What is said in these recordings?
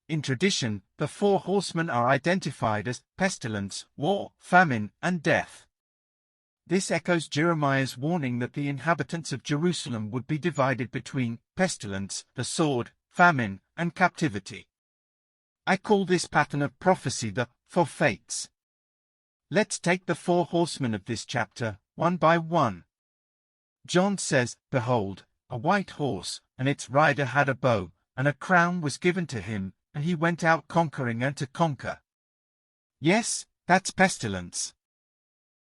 In tradition, the four horsemen are identified as pestilence, war, famine, and death. This echoes Jeremiah's warning that the inhabitants of Jerusalem would be divided between pestilence, the sword, famine, and captivity. I call this pattern of prophecy the four fates. Let's take the four horsemen of this chapter, one by one. John says, "Behold, a white horse, and its rider had a bow, and a crown was given to him, and he went out conquering and to conquer." Yes, that's pestilence.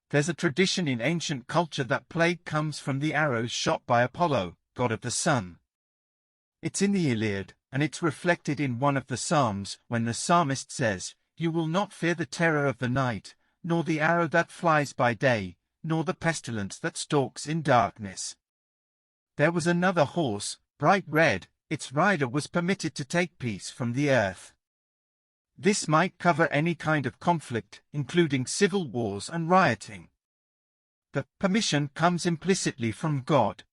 There's a tradition in ancient culture that plague comes from the arrows shot by Apollo, god of the sun. It's in the Iliad, and it's reflected in one of the Psalms, when the psalmist says, "You will not fear the terror of the night, nor the arrow that flies by day, nor the pestilence that stalks in darkness." There was another horse, bright red, its rider was permitted to take peace from the earth. This might cover any kind of conflict, including civil wars and rioting. The permission comes implicitly from God.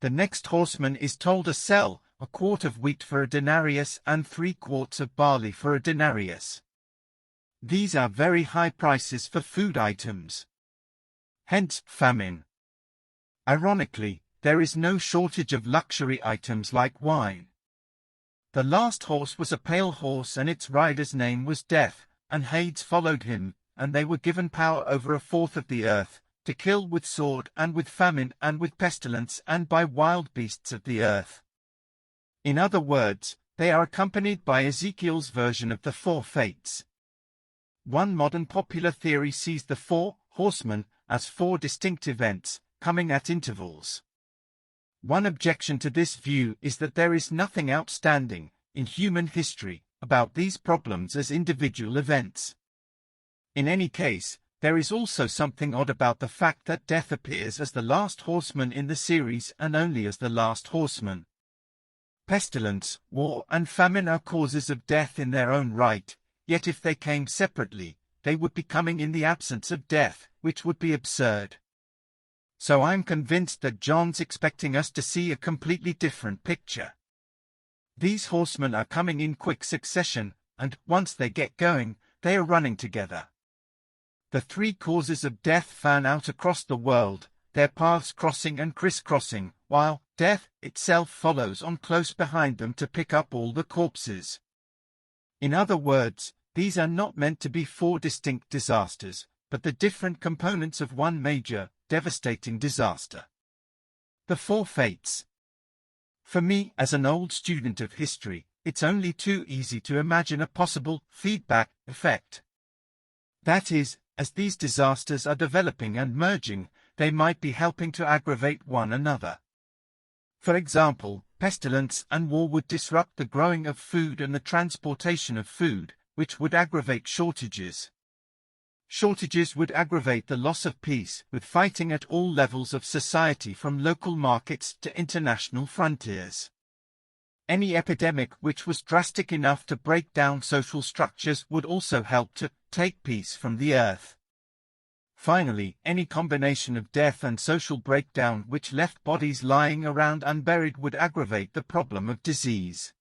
The next horseman is told to sell a quart of wheat for a denarius and 3 quarts of barley for a denarius. These are very high prices for food items. Hence, famine. Ironically, there is no shortage of luxury items like wine. The last horse was a pale horse, and its rider's name was Death, and Hades followed him, and they were given power over a fourth of the earth, to kill with sword and with famine and with pestilence and by wild beasts of the earth. In other words, they are accompanied by Ezekiel's version of the four fates. One modern popular theory sees the four horsemen as 4 distinct events, coming at intervals. One objection to this view is that there is nothing outstanding, in human history, about these problems as individual events. In any case, there is also something odd about the fact that Death appears as the last horseman in the series and only as the last horseman. Pestilence, war, and famine are causes of death in their own right, yet if they came separately, they would be coming in the absence of death, which would be absurd. So I'm convinced that John's expecting us to see a completely different picture. These horsemen are coming in quick succession, and once they get going, they are running together. The 3 causes of death fan out across the world, their paths crossing and crisscrossing, while death itself follows on close behind them to pick up all the corpses. In other words, these are not meant to be 4 distinct disasters, but the different components of one major, devastating disaster. The four fates. For me, as an old student of history, it's only too easy to imagine a possible feedback effect. That is, as these disasters are developing and merging, they might be helping to aggravate one another. For example, pestilence and war would disrupt the growing of food and the transportation of food, which would aggravate shortages. Shortages would aggravate the loss of peace, with fighting at all levels of society from local markets to international frontiers. Any epidemic which was drastic enough to break down social structures would also help to take peace from the earth. Finally, any combination of death and social breakdown which left bodies lying around unburied would aggravate the problem of disease.